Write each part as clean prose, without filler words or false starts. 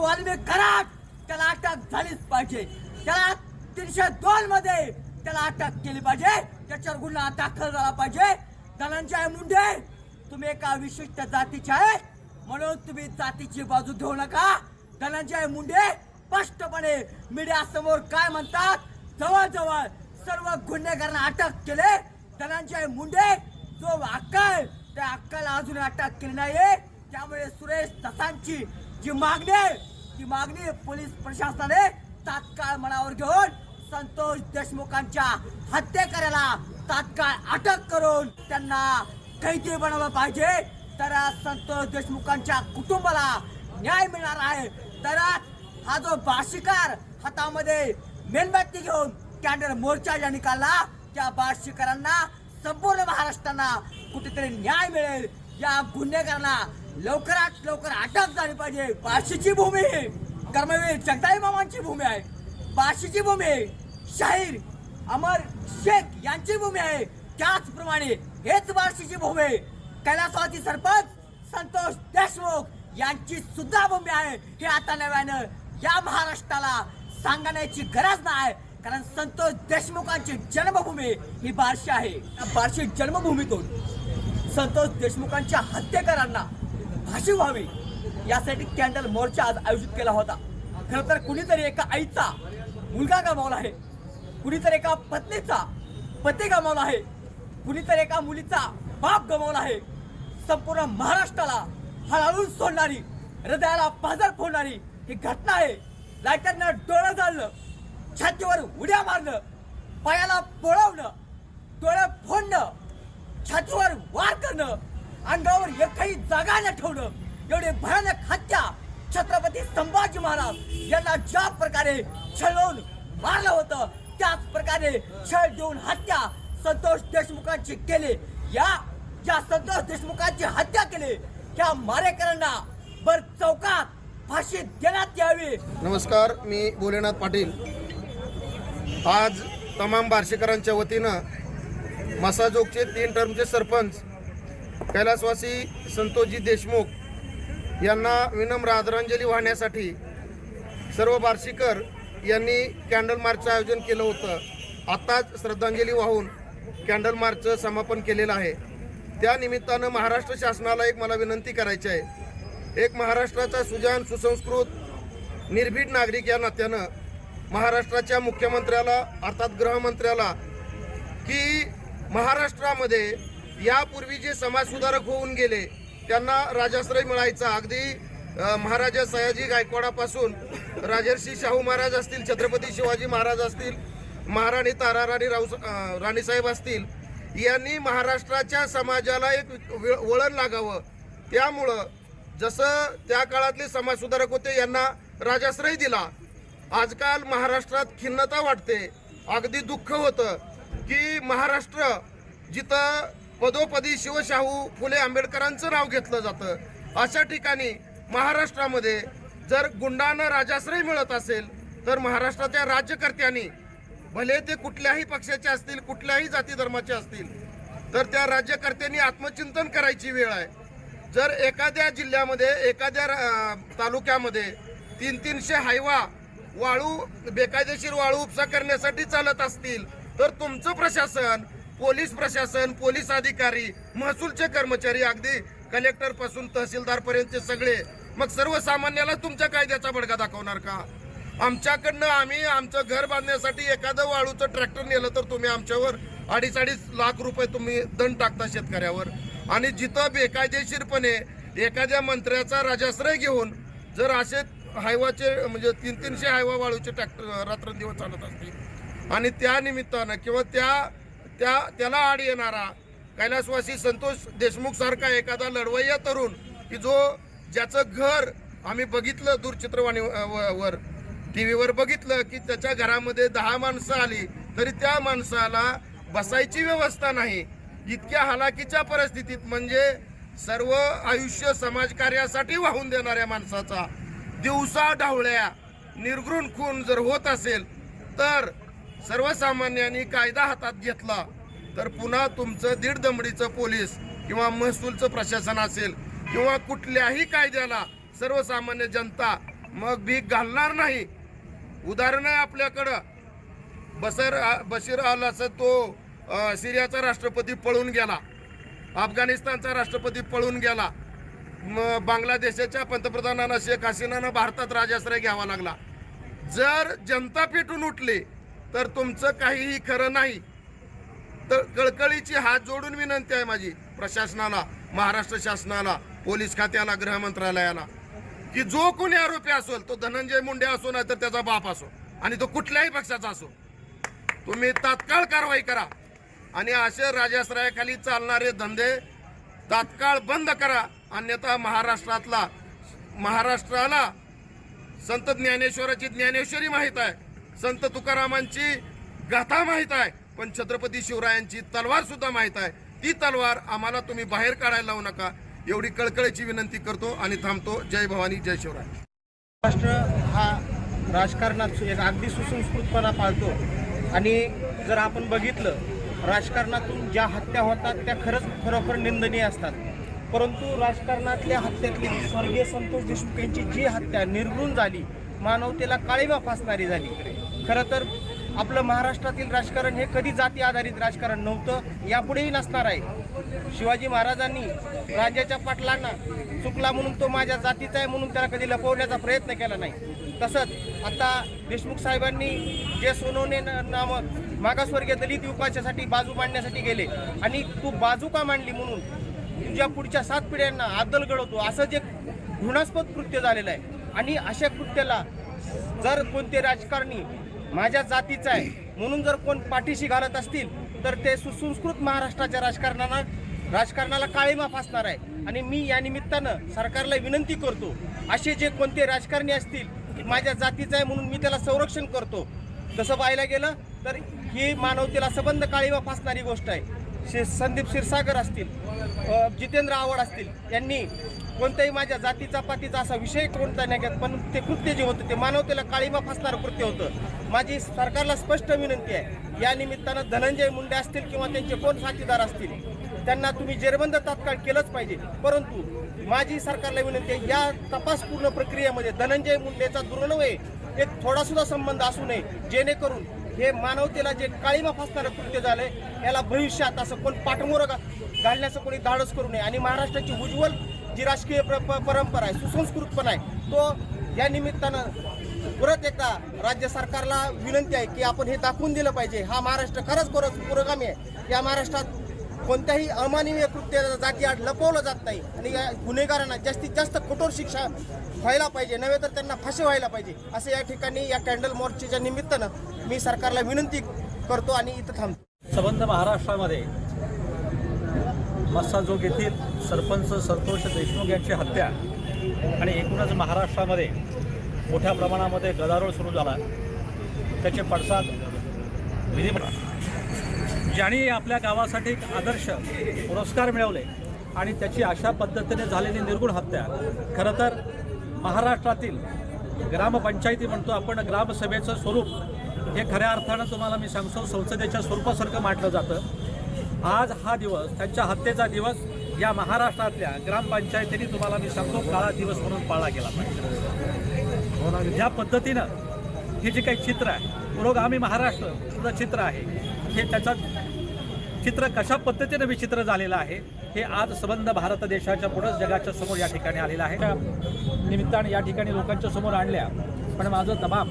वाल्मिक कराड त्याला अटक झालीच पाहिजे. त्याला 302 मध्ये त्याला अटक केली पाहिजे. त्याच्यावर गुन्हा दाखल झाला पाहिजे. धनंजय मुंडे तुम्ही एका विशिष्ट जातीचे आहे म्हणून तुम्ही जातीची बाजू घेऊ नका. धनंजय मुंडे स्पष्टपणे मीडिया समोर काय म्हणतात, जवळजवळ सर्व गुन्हेगारांना अटक केले. धनंजय मुंडे जो अक्कल त्या अक्कल अजून अटक केली नाहीये. त्यामुळे सुरेश दसांची जी मागणी पोलीस प्रशासनाने तात्काळ मनावर घेऊन संतोष देशमुखांच्या हत्येकऱ्याला तात्काळ अटक करून त्यांना कैदी बनवलं पाहिजे. तर संतोष देशमुखांच्या कुटुंबाला न्याय मिळणार आहे. तर हा जो बार्शीकर हातामध्ये मेणबत्ती घेऊन कॅन्डल मोर्चा ज्या निकालला त्या बार्शीकरांना संपूर्ण महाराष्ट्राला कुठेतरी न्याय मिळेल. या गुन्हेगारांना लवकरात लवकर अटक झाली पाहिजे. बार्शीची भूमी कर्मवीर जगदाई मामांची भूमी आहे. बार्शीची भूमी शाहीर अमर शेख यांची भूमी आहे. त्याचप्रमाणे हेच बार्शीची भूमी कैलासवासी सरपंच संतोष देशमुख यांची सुद्धा भूमी आहे. हे आता नव्यानं या महाराष्ट्राला सांगण्याची गरज नाही, कारण संतोष देशमुखांची जन्मभूमी ही बार्शी आहे. बार्शी जन्मभूमीतून संतोष देशमुखांच्या हत्येकरांना फाशी व्हावी यासाठी कॅन्डल मोर्चा आज आयोजित केला होता. खरं तर कुणीतरी एका आईचा मुलगा गमावला आहे, कुणीतरी एका पत्नीचा पती गमावला आहे, कुणीतरी एका मुलीचा बाप गमावला आहे. संपूर्ण महाराष्ट्राला हळहळून सोडणारी, हृदयाला पाझर फोडणारी ही घटना आहे. लायटरनं डोळं जाळलं, छातीवर उड्या मारणं, पायाला पोळवणं, डोळे फोडणं, छातीवर वार करणं, अंगावर एकही जागा न ठेवणं, एवढे भयानक हत्या छत्रपती संभाजी महाराज यांना ज्या प्रकारे छळून मारलं होतं त्याच प्रकारे छळ देऊन हत्या संतोष देशमुखांची केली. या संतोष देशमुखांची हत्या केली त्या मारेकरांना बर चौकात फाशी देण्यात यावी. नमस्कार, मी भोलेनाथ पाटील. आज तमाम बार्शीकरांच्या वतीनं मसाजोगचे 3 टर्मचे सरपंच कैलासवासी संतोषजी देशमुख यांना विनम्र आदरांजली वाहण्यासाठी सर्व बार्शीकर यांनी कॅन्डल मार्चचं आयोजन केलं होतं. आत्ताच श्रद्धांजली वाहून कॅन्डल मार्चचं समापन केलेलं आहे. त्या निमित्तानं महाराष्ट्र शासनाला एक मला विनंती करायची आहे. एक महाराष्ट्राचा सुजाण सुसंस्कृत निर्भीड नागरिक या नात्यानं महाराष्ट्राच्या मुख्यमंत्र्याला अर्थात गृहमंत्र्याला की महाराष्ट्रामध्ये यापूर्वी जे समाजसुधारक होऊन गेले त्यांना राजाश्रय मिळायचा. अगदी महाराजा सयाजी गायकवाडापासून राजर्षी शाहू महाराज असतील, छत्रपती शिवाजी महाराज असतील, महाराणी ताराराणी राणीसाहेब असतील, यांनी महाराष्ट्राच्या समाजाला एक वळण लागावं. त्यामुळं जसं त्या काळातले समाजसुधारक होते यांना राजाश्रय दिला. आजकाल महाराष्ट्रात खिन्नता वाटते, अगदी दुःख होतं की महाराष्ट्र जिथं पदोपदी शिवशाहू फुले आंबेडकरांचं नाव घेतलं जातं अशा ठिकाणी महाराष्ट्रामध्ये जर गुंडांना राजाश्रय मिळत असेल तर महाराष्ट्राच्या राज्यकर्त्यांनी, भले ते कुठल्याही पक्षाचे असतील, कुठल्याही जाती धर्माचे असतील, तर त्या राज्यकर्त्यांनी आत्मचिंतन करायची वेळ आहे. जर एखाद्या जिल्ह्यामध्ये एखाद्या तालुक्यामध्ये 300 हायवा वाळू बेकायदेशीर वाळू उपसा करण्यासाठी चालत असतील तर तुमचं प्रशासन, पोलीस प्रशासन, पोलीस अधिकारी, महसूलचे कर्मचारी, अगदी कलेक्टर पासून तहसीलदार पर्यंतचे सगळे मग सर्वसामान्याला तुमच्या कायद्याचा बडगा दाखवणार का? आमच्याकडनं आम्ही आमचं घर बांधण्यासाठी एखादं वाळूचं ट्रॅक्टर नेलं तर तुम्ही आमच्यावर 2.5 लाख रुपये तुम्ही दंड टाकता शेतकऱ्यावर. आणि जिथं बेकायदेशीरपणे एखाद्या मंत्र्याचा राजाश्रय घेऊन जर असे हायवाचे म्हणजे 300 हायवा वाळूचे ट्रॅक्टर रात्रंदिवस चालत असतील आणि त्या निमित्तानं किंवा त्याला आड येणारा कैलासवासी संतोष देशमुख सारखा एखादा लढवय्या तरुण की ज्याचं घर आम्ही बघितलं दूरचित्रवाणीवर टीव्हीवर बघितलं की त्याच्या घरामध्ये 10 माणसं आली तरी त्या माणसाला बसायची व्यवस्था नाही. इतक्या हालाकीच्या परिस्थितीत म्हणजे सर्व आयुष्य समाजकार्यासाठी वाहून देणाऱ्या माणसाचा दिवसा ढावळ्या निर्घृण खून जर होत असेल तर सर्वसामान्यांनी कायदा हातात घेतला तर पुन्हा तुमचं दीड दमडीचं पोलीस किंवा महसूलचं प्रशासन असेल किंवा कुठल्याही कायद्याला सर्वसामान्य जनता मग भीक घालणार नाही. उदाहरण आहे आपल्याकडं. बशीर अल असद तो सिरियाचा राष्ट्रपती पळून गेला, अफगाणिस्तानचा राष्ट्रपती पळून गेला, बांगलादेशाच्या पंतप्रधानांना शेख हसीनानं भारतात राजाश्रय घ्यावा लागला. जर जनता पेटून उठली तर तुमचं काहीही खरं नाही. तर कळकळीची हात जोडून विनंती आहे माझी प्रशासनाला, महाराष्ट्र शासनाला, पोलीस खात्याला, गृह मंत्रालयाला, की जो कोणी आरोपी असेल तो धनंजय मुंडे असो नाही तर त्याचा बाप असो आणि तो कुठल्याही पक्षाचा असो, तुम्ही तात्काळ कारवाई करा आणि असे राजाश्रयाखाली चालणारे धंदे तात्काळ बंद करा. अन्यथा महाराष्ट्राला संत ज्ञानेश्वराची ज्ञानेश्वरी माहीत आहे, संत तुकारामांची गाथा माहीत आहे, पण छत्रपती शिवरायांची तलवार सुद्धा माहीत आहे. ती तलवार आम्हाला तुम्ही बाहेर काढायला लावू नका, एवढी कळकळीची विनंती करतो आणि थांबतो. जय भवानी, जय शिवराय. महाराष्ट्र हा राजकारणात एक अगदी सुसंस्कृतपणा पाळतो आणि जर आपण बघितलं राजकारणातून ज्या हत्या होतात त्या खरोखर निंदनीय असतात. परंतु राजकारणातल्या हत्यातली स्वर्गीय संतोष देशमुख यांची जी हत्या निर्घृण झाली, मानवतेला काळिमा फासणारी झाली. खरं तर आपलं महाराष्ट्रातील राजकारण हे कधी जाती आधारित राजकारण नव्हतं, यापुढेही नसणार आहे. शिवाजी महाराजांनी राजाच्या पाटलांना चुकला म्हणून तो माझ्या जातीचा आहे म्हणून त्याला कधी लपवण्याचा प्रयत्न केला नाही. तसंच आता देशमुख साहेबांनी जे सोनवणे नामक मागासवर्गीय दलित युवकाच्यासाठी बाजू मांडण्यासाठी गेले आणि तू बाजू का मांडली म्हणून तुझ्या पुढच्या 7 पिढ्यांना आदल घडवतो, असं जे घृणास्पद कृत्य झालेलं आहे. आणि अशा कृत्याला जर कोणते राजकारणी माझ्या जातीचा आहे म्हणून जर कोण पाठीशी घालत असतील तर ते सुसंस्कृत महाराष्ट्राच्या राजकारणाला काळिमा फासणार आहे. आणि मी या निमित्तानं सरकारला विनंती करतो, असे जे कोणते राजकारणी असतील की माझ्या जातीचा आहे म्हणून मी त्याला संरक्षण करतो, तसं पाहायला गेलं तर ही मानवतेला संबंध काळिमा फासणारी गोष्ट आहे. संदीप क्षीरसागर असतील, जितेंद्र आव्हाड असतील, यांनी कोणत्याही माझ्या जातीचा पातीचा असा विषय कोणता नाही घेत, पण ते कृत्य जे होतं ते मानवतेला काळिमा फासणारं कृत्य होतं. माझी सरकारला स्पष्ट विनंती आहे, या निमित्तानं धनंजय मुंडे असतील किंवा त्यांचे कोण साथीदार असतील त्यांना तुम्ही जेरबंद तात्काळ केलंच पाहिजे. परंतु माझी सरकारला विनंती आहे, या तपासपूर्ण प्रक्रियेमध्ये धनंजय मुंडेचा दुर्नव्हे एक थोडासुद्धा संबंध असू नये, जेणेकरून हे मानवतेला जे काळिमा फासणारं कृत्य झालंय याला भविष्यात असं कोण पाठमोरं घालण्याचं कोणी धाडस करू नये. आणि महाराष्ट्राची उज्ज्वल जी राजकीय परंपरा आहे, सुसंस्कृतपणा आहे, तो या निमित्तानं परत एकदा राज्य सरकारला विनंती आहे की आपण हे दाखवून दिलं पाहिजे, हा महाराष्ट्र खरंच पुरोगामी आहे. या महाराष्ट्रात कोणत्याही अमानवीय कृत्य जातीआड लपवलं जात नाही आणि या गुन्हेगारांना जास्तीत जास्त कठोर शिक्षा व्हायला पाहिजे, नव्हे तर त्यांना फाशी व्हायला पाहिजे, असं या ठिकाणी या कॅन्डल मोर्चेच्या निमित्तानं मी सरकारला विनंती करतो आणि इथं थांबतो. संबंध महाराष्ट्रामध्ये मस्साजोग येथील सरपंच संतोष देशमुख यांची हत्या आणि एकूणच महाराष्ट्रामध्ये मोठ्या प्रमाणामध्ये गदारोळ सुरू झाला. त्याचे पडसाद ज्यांनी आपल्या गावासाठी एक आदर्श पुरस्कार मिळवले आणि त्याची अशा पद्धतीने झालेली निर्गुण हत्या, खरं तर महाराष्ट्रातील ग्रामपंचायती म्हणतो आपण, ग्रामसभेचं स्वरूप हे खऱ्या अर्थानं तुम्हाला मी सांगतो संसदेच्या स्वरूपासारखं मांडलं जातं. आज हा दिवस, त्यांच्या हत्येचा दिवस या महाराष्ट्रातल्या ग्रामपंचायतींनी तुम्हाला मी सांगतो काळा दिवस म्हणून पाळला गेला पाहिजे. ज्या पद्धतीनं हे जे काही चित्र आहे, पुरोगामी महाराष्ट्र चित्र आहे, हे त्याचं चित्र कशा पद्धतीनं विचित्र झालेलं आहे हे आज संबंध भारत देशाच्या पुढं जगाच्या समोर या ठिकाणी आलेलं आहे. त्या निमित्ताने या ठिकाणी लोकांच्या समोर आणल्या. पण माझं तमाम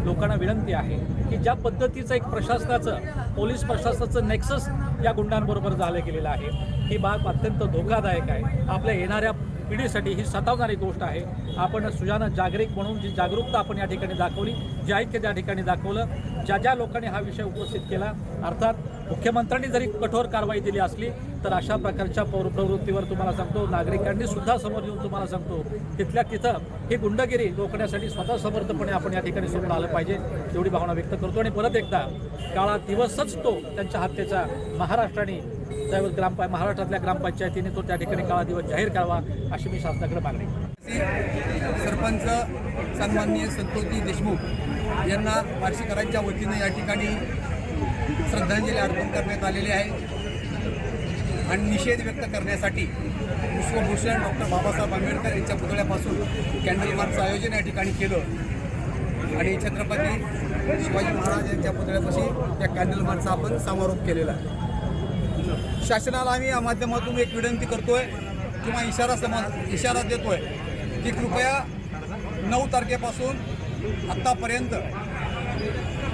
लोकांना विनंती आहे की ज्या पद्धतीचं एक प्रशासनाचं, पोलीस प्रशासनाचं नेक्सस या गुंडांबरोबर झालं गेलेलं आहे, ही बाब अत्यंत धोकादायक आहे. आपल्या येणाऱ्या पिढीसाठी ही सतावणारी गोष्ट आहे. आपण सुजाण जागरिक म्हणून जी जागरूकता आपण या ठिकाणी दाखवली, जे ऐक्य त्या ठिकाणी दाखवलं, ज्या लोकांनी हा विषय उपस्थित केला, अर्थात मुख्यमंत्र्यांनी जरी कठोर कारवाई दिली असली तर अशा प्रकारच्या प्रवृत्तीवर तुम्हाला सांगतो नागरिकांनी सुद्धा समोर येऊन तुम्हाला सांगतो तिथल्या तिथं ही गुंडगिरी रोखण्यासाठी स्वतः समर्थपणे आपण या ठिकाणी समोर आलं पाहिजे, एवढी भावना व्यक्त करतो. आणि परत एकदा काळा दिवसच तो त्यांच्या हत्येचा महाराष्ट्राने महाराष्ट्रातल्या ग्रामपंचायतीने तो त्या ठिकाणी काळा दिवस जाहीर करावा अशी मी शासनाकडे मागणी. सरपंच सन्माननीय संतोषजी देशमुख यांना वार्षिकरांच्या वतीने या ठिकाणी श्रद्धांजली अर्पण करण्यात आलेली आहे. आणि निषेध व्यक्त करण्यासाठी विश्वभूषण डॉक्टर बाबासाहेब आंबेडकर यांच्या पुतळ्यापासून कॅन्डल मार्चचं आयोजन या ठिकाणी केलं आणि छत्रपती शिवाजी महाराज यांच्या पुतळ्यापाशी त्या कॅन्डल मार्चचा आपण समारोप केलेला आहे. शासनाला आम्ही या माध्यमातून एक विनंती करतोय किंवा इशारा देतोय की कृपया 9 तारखेपासून आत्तापर्यंत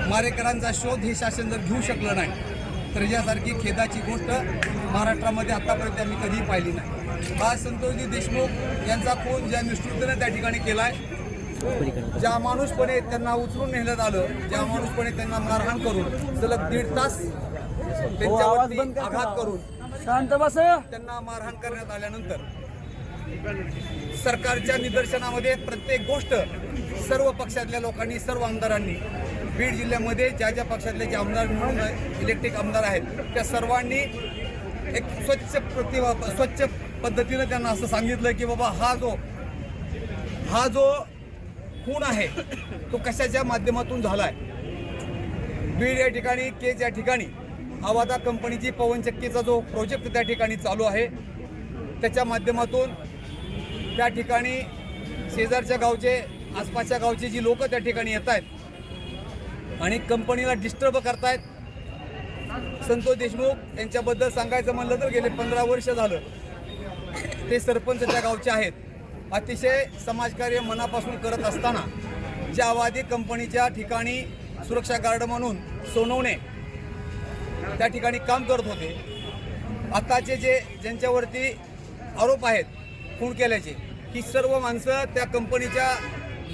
मारेकरांचा शोध हे शासन जर घेऊ शकलं नाही तर यासारखी खेदाची गोष्ट महाराष्ट्रामध्ये आत्तापर्यंत आम्ही कधीही पाहिली नाही. आज संतोषजी देशमुख यांचा खून ज्या निष्ठुरतेने त्या ठिकाणी केला आहे, ज्या माणूसपणे त्यांना उचलून नेण्यात आलं, ज्या माणूसपणे त्यांना मारहाण करून सलग 1.5 तास त्यांच्यावरती आघात करून शांत बस. त्यांना मारहाण करण्यात आल्यानंतर सरकारच्या निदर्शनामध्ये प्रत्येक गोष्ट सर्व पक्षातल्या लोकांनी, सर्व आमदारांनी, बीड जिल्ह्यामध्ये ज्या ज्या पक्षातले जे आमदार म्हणून इलेक्टेड आमदार आहेत त्या सर्वांनी एक स्वच्छ पद्धतीनं त्यांना असं सांगितलं की बाबा हा जो खून आहे तो कशाच्या माध्यमातून झाला आहे. बीड या ठिकाणी केज या ठिकाणी आवादा कंपनीची पवनचक्कीचा जो प्रोजेक्ट त्या ठिकाणी चालू आहे त्याच्या माध्यमातून त्या ठिकाणी शेजारच्या गावचे, आसपासच्या गावचे जी लोक त्या ठिकाणी येत आहेत आणि कंपनीला डिस्टर्ब करतायत. संतोष देशमुख यांच्याबद्दल सांगायचं म्हणलं तर गेले 15 वर्ष झालं ते सरपंच त्या गावचे आहेत. अतिशय समाजकार्य मनापासून करत असताना ज्या आवादी कंपनीच्या ठिकाणी सुरक्षा गार्ड म्हणून सोनवणे त्या ठिकाणी काम करत होते, आताचे ज्यांच्यावरती आरोप आहेत खून केल्याचे, ही सर्व माणसं त्या कंपनीच्या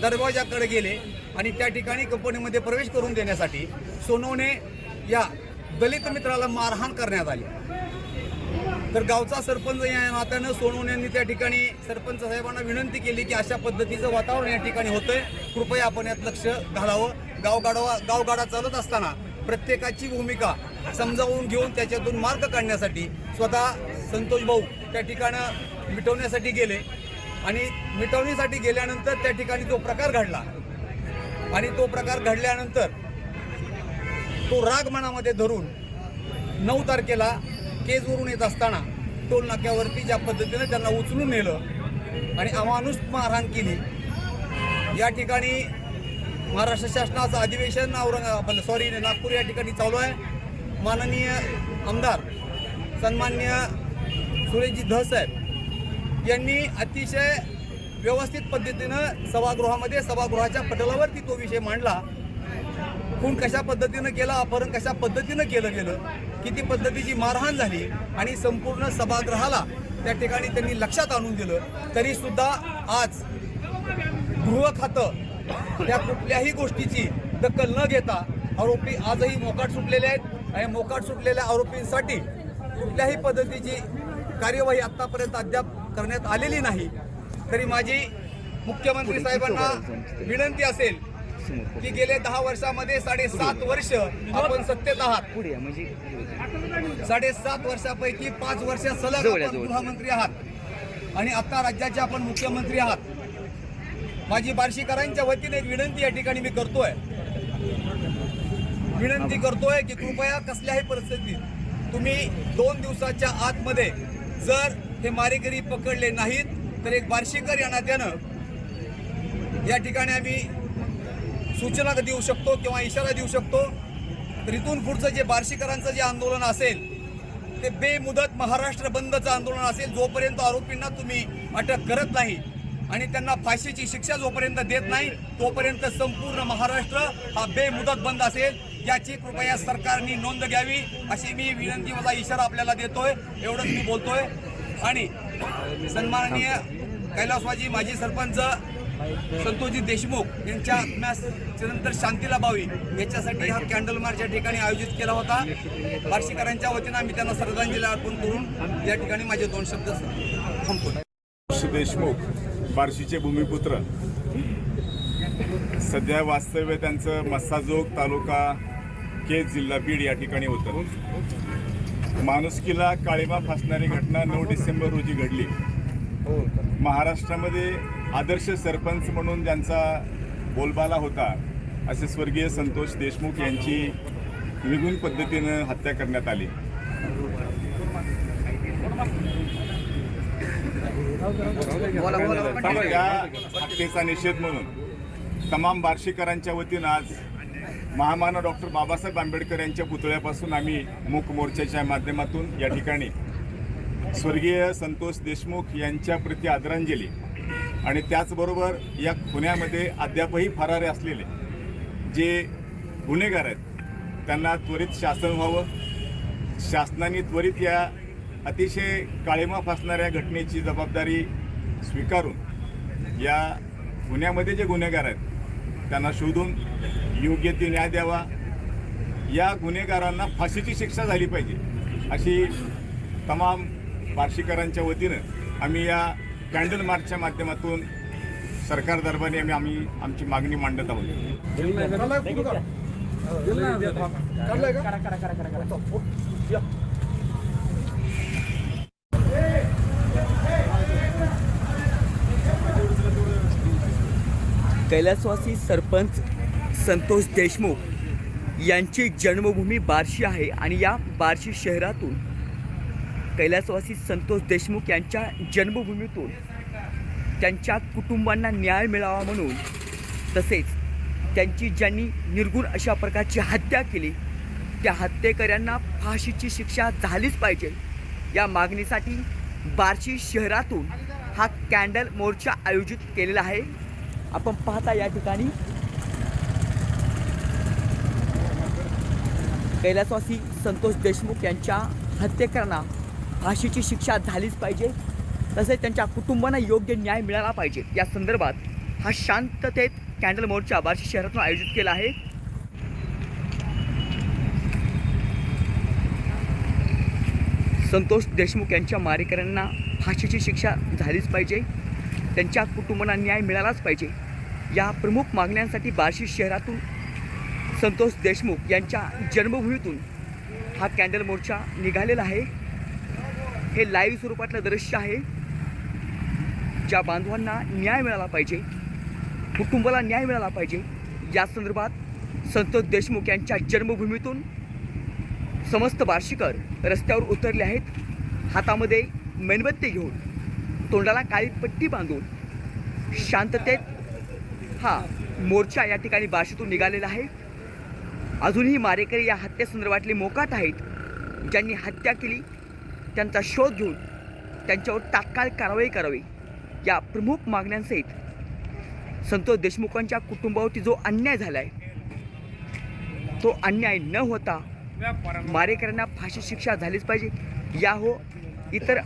दरवाजाकडे गेले आणि त्या ठिकाणी कंपनीमध्ये प्रवेश करून देण्यासाठी सोनवणे या दलित मित्राला मारहाण करण्यात आली. तर गावचा सरपंच या नात्यानं सोनवण्यांनी त्या ठिकाणी सरपंच साहेबांना विनंती केली की अशा पद्धतीचं वातावरण या ठिकाणी होतंय, कृपया आपण यात लक्ष घालावं. गावगाडा चालत असताना प्रत्येकाची भूमिका समजावून घेऊन त्याच्यातून मार्ग काढण्यासाठी स्वतः संतोष भाऊ त्या ठिकाणं मिटवण्यासाठी गेले आणि मिटवणीसाठी गेल्यानंतर त्या ठिकाणी जो प्रकार घडला आणि तो प्रकार घडल्यानंतर तो राग मनामध्ये धरून 9 तारखेला केजवरून येत असताना टोल नाक्यावरती ज्या पद्धतीने त्यांना उचलून नेलं आणि अमानुष मारहाण केली. या ठिकाणी महाराष्ट्र शासनाचं अधिवेशन नागपूर या ठिकाणी चालू आहे. माननीय आमदार सन्माननीय सुरेशजी धसाहेब यांनी अतिशय व्यवस्थित पद्धतीनं सभागृहाच्या पटलावरती तो विषय मांडला. खून कशा पद्धतीनं केला, अपहरण कशा पद्धतीनं केलं गेलं, किती पद्धतीची मारहाण झाली आणि संपूर्ण सभागृहाला त्या ठिकाणी त्यांनी लक्षात आणून दिलं. तरी सुद्धा आज गृह खातं त्या कुठल्याही गोष्टीची दखल न घेता आरोपी आजही मोकाट सुटलेले आहेत आणि मोकाट सुटलेल्या आरोपींसाठी कुठल्याही पद्धतीची कार्यवाही आतापर्यंत अद्याप करण्यात आलेली नाही. तरी माझी मुख्यमंत्री साहेबांना विनंती असेल की गेले 10 वर्षामध्ये 7.5 वर्ष आपण सत्तेत आहात. 7.5 वर्षापैकी 5 वर्ष सलग आपण गृहमंत्री आहात आणि आता राज्याचे आपण मुख्यमंत्री आहात. माझी बार्शीकरांच्या वतीने एक विनंती या ठिकाणी मी विनंती करतोय की कृपया कसल्याही परिस्थितीत तुम्ही 2 दिवसाच्या आतमध्ये जर हे मारेकरी पकडले नाहीत तर एक बार्शीकर या नात्यानं या ठिकाणी आम्ही सूचना देऊ शकतो किंवा इशारा देऊ शकतो. तर इथून पुढचं जे बार्शीकरांचं जे आंदोलन असेल ते बेमुदत महाराष्ट्र बंदचं आंदोलन असेल. जोपर्यंत आरोपींना तुम्ही अटक करत नाही आणि त्यांना फाशीची शिक्षा जोपर्यंत देत नाही तोपर्यंत संपूर्ण महाराष्ट्र हा बेमुदत बंद असेल. याची कृपया सरकारने नोंद घ्यावी अशी मी विनंती, माझा इशारा आपल्याला देतोय. एवढंच मी बोलतोय. आणि सन्माननीय कैलासवासी माजी सरपंच संतोषजी देशमुख यांच्या आत्म्यानंतर शांतीला भावी याच्यासाठी हा कॅन्डल मार्च या ठिकाणी आयोजित केला होता. बार्शीकरांच्या वतीनं आम्ही त्यांना श्रद्धांजली अर्पण करून या ठिकाणी माझे 2 शब्द थांबतो. देशमुख बार्शीचे भूमिपुत्र, सध्या वास्तव्य त्यांचं मस्साजोग तालुका केज जिल्हा बीड या ठिकाणी होतं. माणुसकीला काळिमा फासणारी घटना 9 डिसेंबर रोजी घडली. महाराष्ट्रामध्ये आदर्श सरपंच म्हणून ज्यांचा बोलबाला होता असे स्वर्गीय संतोष देशमुख यांची निगून पद्धतीनं हत्या करण्यात आली. या हत्येचा निषेध म्हणून तमाम बार्शीकरांच्या वतीनं आज महामानव डॉक्टर बाबासाहेब आंबेडकर यांच्या पुतळ्यापासून आम्ही मूक मोर्चाच्या माध्यमातून या ठिकाणी स्वर्गीय संतोष देशमुख यांच्या प्रति आदरांजली आणि त्याचबरोबर या गुन्ह्यामध्ये अद्यापही फरारी असलेले जे गुन्हेगार आहेत त्यांना त्वरित शासन व्हावं, शासनाने त्वरित या अतिशय काळीमा फासणाऱ्या घटनेची जबाबदारी स्वीकारून या गुन्ह्यामध्ये जे गुन्हेगार आहेत त्यांना शोधून योग्य ते न्याय द्यावा, या गुन्हेगारांना फाशीची शिक्षा झाली पाहिजे अशी तमाम बार्शीकरांच्या वतीनं आम्ही या कॅन्डल मार्चच्या माध्यमातून सरकार दरबारी आम्ही आमची मागणी मांडत आहोत. कैलासवासी सरपंच संतोष देशमुख यांची जन्मभूमी बार्शी आहे आणि या बार्शी शहरातून कैलासवासी संतोष देशमुख यांच्या जन्मभूमीतून त्यांच्या कुटुंबांना न्याय मिळावा म्हणून तसेच त्यांची ज्यांनी निर्गुण अशा प्रकारची हत्या केली त्या हत्येकऱ्यांना फाशीची शिक्षा झालीच पाहिजे या मागणीसाठी बार्शी शहरातून हा कॅन्डल मोर्चा आयोजित केलेला आहे. आपण पाहता या ठिकाणी कैलासवासी संतोष देशमुख यांच्या हत्येकरांना फाशीची शिक्षा झालीच पाहिजे तसेच त्यांच्या कुटुंबांना योग्य न्याय मिळाला पाहिजे या संदर्भात हा शांततेत कॅन्डल मोर्चा बार्शी शहरातून आयोजित केला आहे. संतोष देशमुख यांच्या मारेकऱ्यांना फाशीची शिक्षा झालीच पाहिजे, त्यांच्या कुटुंबांना न्याय मिळालाच पाहिजे या प्रमुख मागण्यांसाठी बार्शी शहरातून संतोष देशमुख यांच्या जन्मभूमीतून हा कॅन्डल मोर्चा निघालेला आहे. हे लाईव्ह स्वरूपातलं दृश्य आहे. ज्या बांधवांना न्याय मिळाला पाहिजे, कुटुंबाला न्याय मिळाला पाहिजे या संदर्भात संतोष देशमुख यांच्या जन्मभूमीतून समस्त बार्शीकर रस्त्यावर उतरले आहेत. हातामध्ये मेणबत्ती घेऊन, तोंडाला काळी पट्टी बांधून शांततेत हा मोर्चा या ठिकाणी बार्शीतून निघालेला आहे. अजूनही मारेकरी या हत्येसंदर्भातले मोकाट आहेत. ज्यांनी हत्या केली त्यांचा शोध घेऊन त्यांच्यावर तात्काळ कारवाई करावी या प्रमुख मागण्यांसहित संतोष देशमुखांच्या कुटुंबावरती जो अन्याय झाला आहे तो अन्याय न होता मारेकऱ्यांना फाशी शिक्षा झालीच पाहिजे. या हो इतर